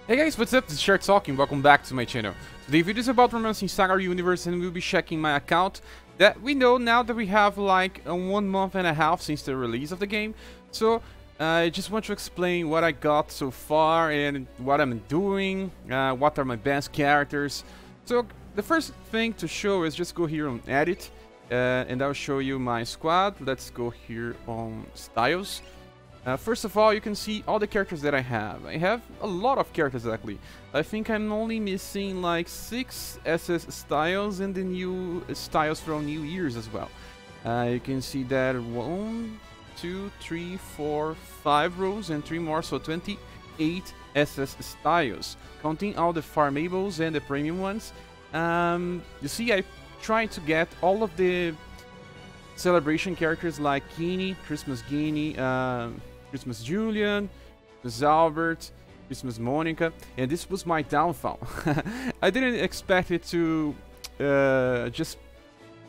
Hey guys, what's up? This is ScherBR talking. Welcome back to my channel. Today's video is about romancing Saga universe, and we'll be checking my account that we know now that we have like 1 month and a half since the release of the game. So I just want to explain what I got so far and what I'm doing, what are my best characters. So the first thing to show is just go here on edit and I'll show you my squad. Let's go here on styles. First of all, you can see all the characters that I have. I have a lot of characters actually. I think I'm only missing like 6 SS styles and the new styles from New Year's as well. You can see that 1, 2, 3, 4, 5 rows and 3 more, so 28 SS styles, counting all the farmables and the premium ones. You see, I tried to get all of the celebration characters like Guinea, Christmas Guinea, Christmas Julian, Christmas Albert, Christmas Monica, and this was my downfall. I didn't expect it to just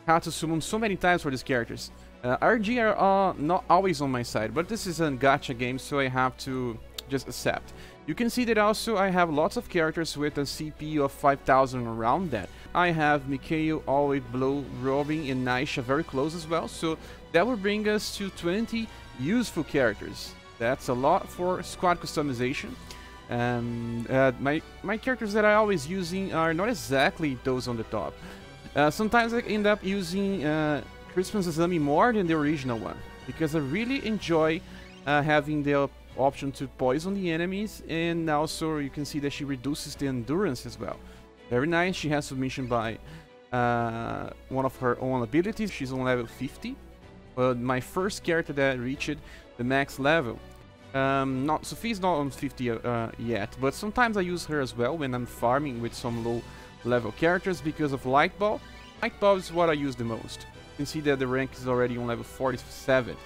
have to summon so many times for these characters. RG are not always on my side, but this is a gacha game, so I have to just accept. You can see that also I have lots of characters with a CP of 5000 around that. I have Mikhail, Always, Blow, Robin, and Naisha very close as well, so that will bring us to 20 useful characters. That's a lot for squad customization. My characters that I always using are not exactly those on the top. Sometimes I end up using Christmas Azami more than the original one, because I really enjoy having the option to poison the enemies, and also you can see that she reduces the endurance as well. Very nice. She has submission by one of her own abilities. She's on level 50, but my first character that reached the max level. Sophie's not on 50 yet, but sometimes I use her as well when I'm farming with some low level characters because of Light Ball. Light Ball is what I use the most. You can see that the rank is already on level 47.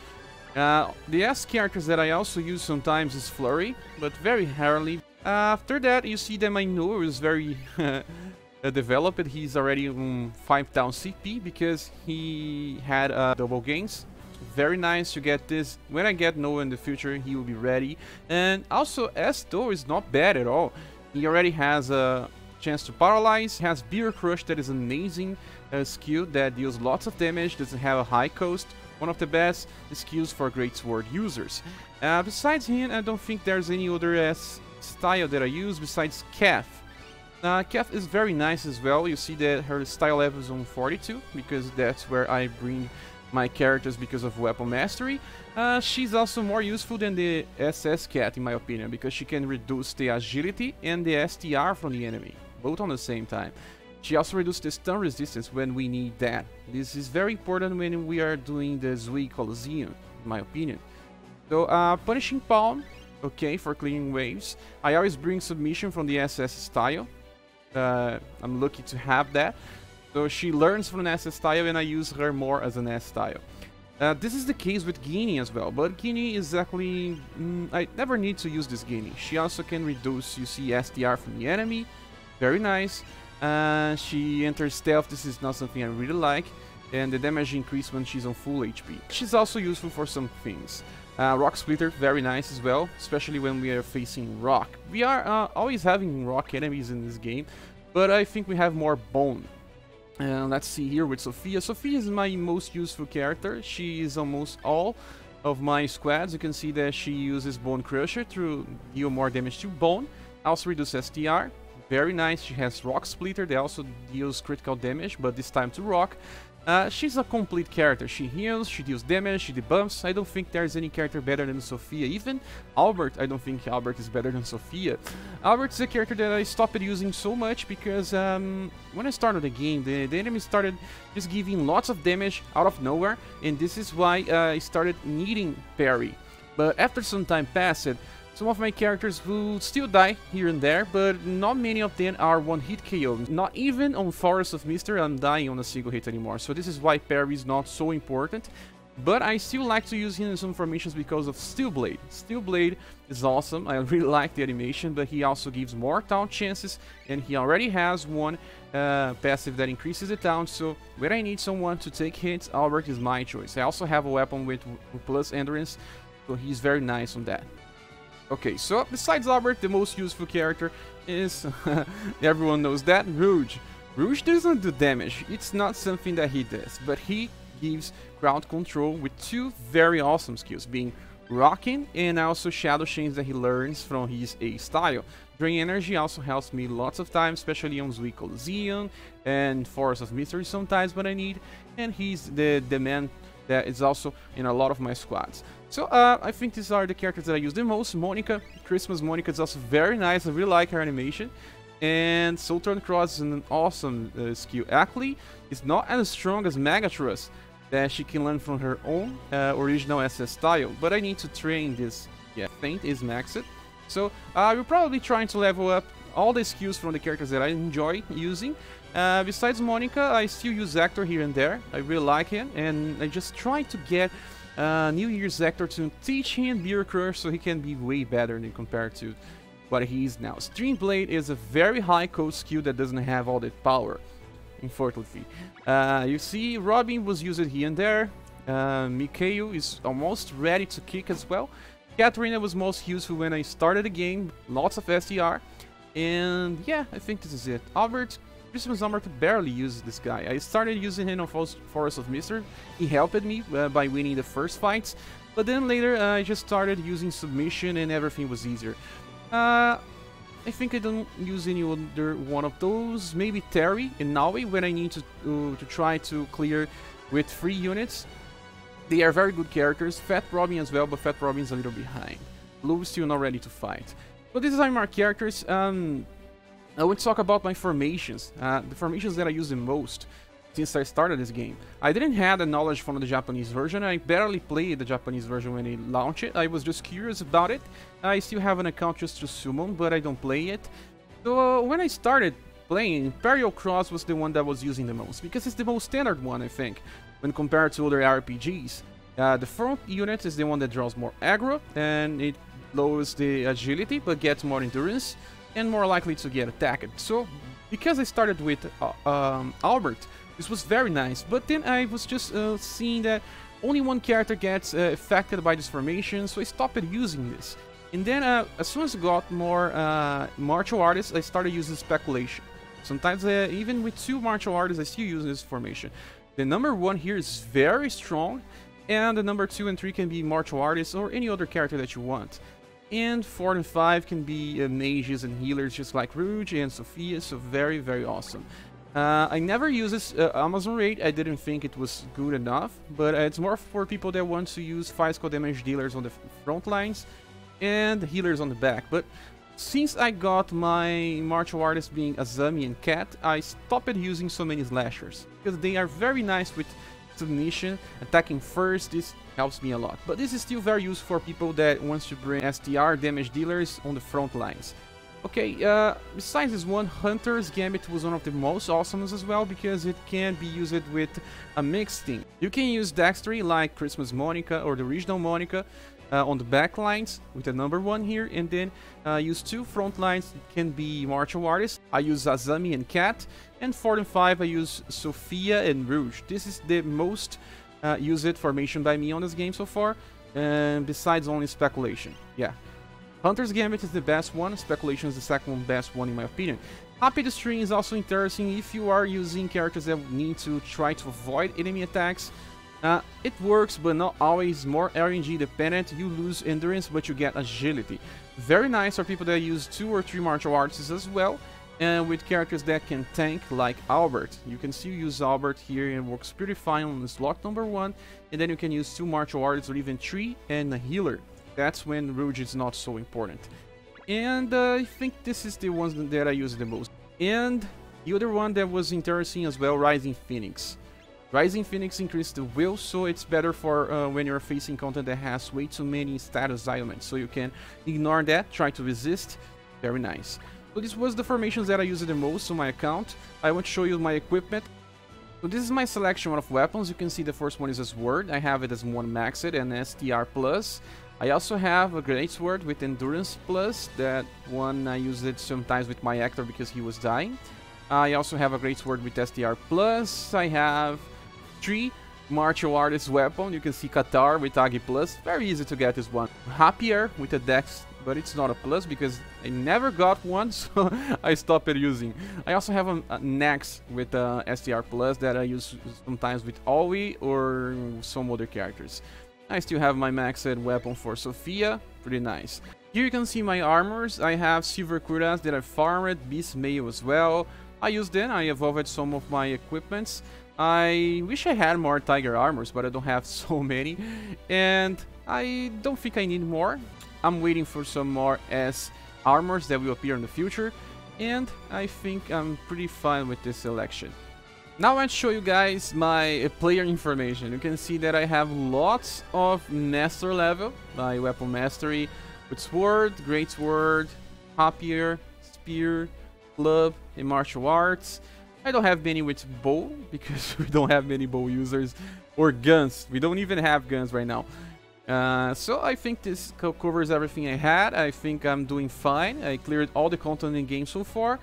The S characters that I also use sometimes is Flurry, but very rarely. After that, you see that my Noah is very developed. He's already on 5000 CP because he had double gains. Very nice to get this. When I get Noah in the future, he will be ready. And also, S-Do is not bad at all. He already has a chance to paralyze, has Beer Crush, that is an amazing skill that deals lots of damage, doesn't have a high cost. One of the best skills for Great Sword users. Besides him, I don't think there's any other S style that I use besides Kef. Kef is very nice as well. You see that her style level is on 42, because that's where I bring my characters because of weapon mastery. She's also more useful than the SS Cat in my opinion, because she can reduce the agility and the STR from the enemy, both on the same time. She also reduces the stun resistance when we need that. This is very important when we are doing the Zui Colosseum, in my opinion. So, Punishing Palm, okay, for clearing waves. I always bring submission from the SS style. I'm lucky to have that. So she learns from an SS style and I use her more as an S style. This is the case with Guinea as well, but Guinea is actually... I never need to use this Guinea. She also can reduce, you see, STR from the enemy. Very nice. She enters stealth. This is not something I really like, and the damage increase when she's on full HP. She's also useful for some things. Rock Splitter, very nice as well, especially when we are facing rock. We are always having rock enemies in this game, but I think we have more bone. Let's see here with Sophia. Sophia is my most useful character. She is almost all of my squads. You can see that she uses Bone Crusher to deal more damage to bone, also reduce STR. Very nice. She has Rock Splitter that also deals critical damage, but this time to rock. She's a complete character. She heals, she deals damage, she debuffs. I don't think there's any character better than Sophia. Even Albert, I don't think Albert is better than Sophia. Albert is a character that I stopped using so much because when I started the game, the enemy started just giving lots of damage out of nowhere, and this is why I started needing parry. But after some time passed, some of my characters will still die here and there, but not many of them are one-hit KO. Not even on Forest of Mystery I'm dying on a single hit anymore, so this is why parry is not so important. But I still like to use him in some formations because of Steel Blade. Steel Blade is awesome, I really like the animation, but he also gives more taunt chances, and he already has one passive that increases the taunt, so when I need someone to take hits, Albert is my choice. I also have a weapon with plus endurance, so he's very nice on that. Okay, so besides Albert, the most useful character is, everyone knows that, Rouge. Rouge doesn't do damage, it's not something that he does, but he gives crowd control with two very awesome skills, being Rocking and also Shadow Chains that he learns from his A style. Drain Energy also helps me lots of times, especially on Weak Coliseum and Forest of Mystery sometimes when I need, and he's the man that is also in a lot of my squads. So I think these are the characters that I use the most. Monica, Christmas Monica is also very nice, I really like her animation. And Southern Cross is an awesome skill. Actually, it's not as strong as Megathrust that she can learn from her own original SS style, but I need to train this. Yeah, Feint is maxed. So I will probably trying to level up all the skills from the characters that I enjoy using. Besides Monica, I still use Hector here and there. I really like him, and I just try to get New Year's Hector to teach him Beer Crush so he can be way better than compared to what he is now. Stream Blade is a very high code skill that doesn't have all that power, unfortunately. You see, Robin was used here and there. Mikhail is almost ready to kick as well. Katarina was most useful when I started the game, lots of SDR. And yeah, I think this is it. Albert, Christmas Albert barely uses this guy. I started using him on Forest of Mystery. He helped me by winning the first fights. But then later I just started using Submission and everything was easier. I think I don't use any other one of those. Maybe Terry and Naui when I need to try to clear with 3 units. They are very good characters. Fat Robin as well, but Fat Robin is a little behind. Blue is still not ready to fight. But these are my characters. I want to talk about my formations. The formations that I use the most since I started this game. I didn't have the knowledge from the Japanese version. I barely played the Japanese version when they launched it. I was just curious about it. I still have an account just to summon, but I don't play it. So when I started playing, Imperial Cross was the one that I was using the most, because it's the most standard one, I think, when compared to other RPGs. The front unit is the one that draws more aggro, and it lowers the agility, but gets more endurance, and more likely to get attacked. So, because I started with Albert, this was very nice, but then I was just seeing that only one character gets affected by this formation, so I stopped using this. And then as soon as I got more martial artists, I started using Speculation. Sometimes even with 2 martial artists, I still use this formation. The number 1 here is very strong, and the number 2 and 3 can be martial artists or any other character that you want. And 4 and 5 can be mages and healers just like Rouge and Sophia, so very, very awesome. I never use this Amazon raid. I didn't think it was good enough, but it's more for people that want to use physical damage dealers on the front lines and healers on the back. But since I got my martial artists being Azami and Cat, I stopped using so many slashers, because they are very nice with submission, attacking first. This helps me a lot. But this is still very useful for people that wants to bring STR damage dealers on the front lines. Okay, besides this one, Hunter's Gambit was one of the most awesomes as well, because it can be used with a mixed team. You can use Dexterity like Christmas Monica or the original Monica on the back lines with the number 1 here, and then use 2 front lines, can be martial artists. I use Azami and Cat, and 4 and 5 I use Sophia and Rouge. This is the most used formation by me on this game so far, besides only Speculation. Yeah. Hunter's Gambit is the best one, Speculation is the second best one in my opinion. Happy the String is also interesting if you are using characters that need to try to avoid enemy attacks. It works, but not always. More RNG dependent. You lose endurance, but you get agility. Very nice for people that use 2 or 3 martial arts as well. And with characters that can tank, like Albert. You can still use Albert here, and it works pretty fine on the slot number 1. And then you can use 2 martial arts or even 3 and a healer. That's when Rouge is not so important. And I think this is the ones that I use the most. And the other one that was interesting as well, Rising Phoenix. Rising Phoenix increases the will, so it's better for when you're facing content that has way too many status elements. So you can ignore that, try to resist. Very nice. So this was the formations that I used the most on my account. I want to show you my equipment. So this is my selection of weapons. You can see the first one is a sword. I have it as 1 maxed and STR plus. I also have a great sword with endurance plus. That one I used it sometimes with my Hector because he was dying. I also have a great sword with STR plus. I have 3 martial artist weapon. You can see Qatar with Agi plus. Very easy to get this one. Happier with a but it's not a plus because I never got one, so I stopped using. I also have an axe with STR plus that I use sometimes with Ollie or some other characters. I still have my maxed weapon for Sophia, pretty nice. Here you can see my armors. I have silver cuirass that I farmed, beast mail as well. I used them, I evolved some of my equipments. I wish I had more tiger armors, but I don't have so many. And I don't think I need more. I'm waiting for some more S armors that will appear in the future. And I think I'm pretty fine with this selection. Now I want to show you guys my player information. You can see that I have lots of master level, my weapon mastery with sword, great sword, rapier, spear, club, and martial arts. I don't have many with bow because we don't have many bow users, or guns. We don't even have guns right now. So I think this covers everything I had. I think I'm doing fine. I cleared all the content in the game so far.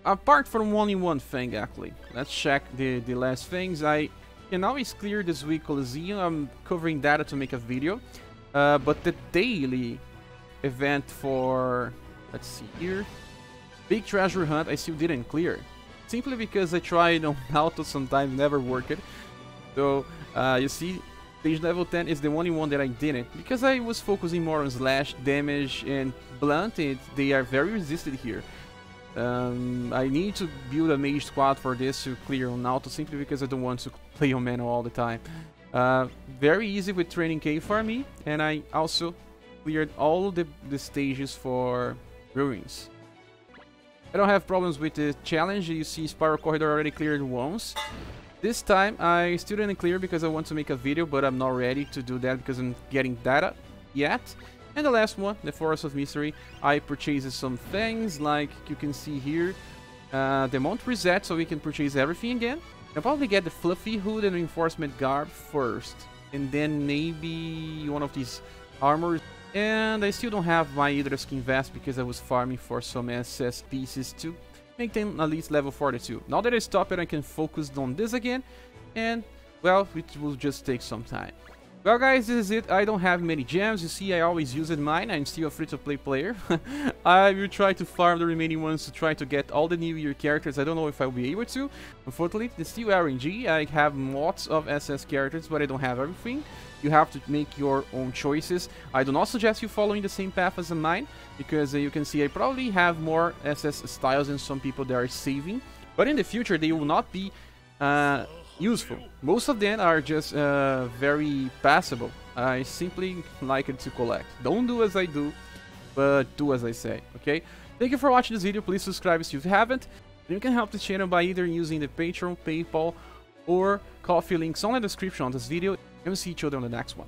Apart from only one thing, actually. Let's check the last things. I can always clear this week Coliseum. I'm covering data to make a video. But the daily event for, let's see here, Big Treasure Hunt, I still didn't clear. Simply because I tried on auto, sometimes never worked. So, you see, page level 10 is the only one that I didn't. Because I was focusing more on slash, damage, and blunt, they are very resisted here. I need to build a mage squad for this to clear on auto, simply because I don't want to play on manual all the time. Very easy with training K for me, and I also cleared all the stages for ruins. I don't have problems with the challenge. You see Spiral Corridor already cleared once. This time I still didn't clear because I want to make a video, but I'm not ready to do that because I'm getting data yet. And the last one, the Forest of Mystery, I purchased some things like you can see here. The mount reset so we can purchase everything again. I'll probably get the fluffy hood and reinforcement garb first, and then maybe one of these armors. And I still don't have my Hydra skin vest because I was farming for some SS pieces to make them at least level 42. Now that I stopped it, I can focus on this again, and well, it will just take some time. Well guys, this is it. I don't have many gems. You see, I always use mine. I'm still a free-to-play player. I will try to farm the remaining ones to try to get all the New Year characters. I don't know if I'll be able to. Unfortunately, it's still RNG. I have lots of SS characters, but I don't have everything. You have to make your own choices. I do not suggest you following the same path as mine, because you can see I probably have more SS styles than some people that are saving. But in the future, they will not be useful. Most of them are just very passable. I simply like it to collect. Don't do as I do, but do as I say, okay? Thank you for watching this video. Please subscribe if you haven't. You can help this channel by either using the Patreon, PayPal, or Coffee links on the description of this video. And we'll see each other on the next one.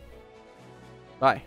Bye.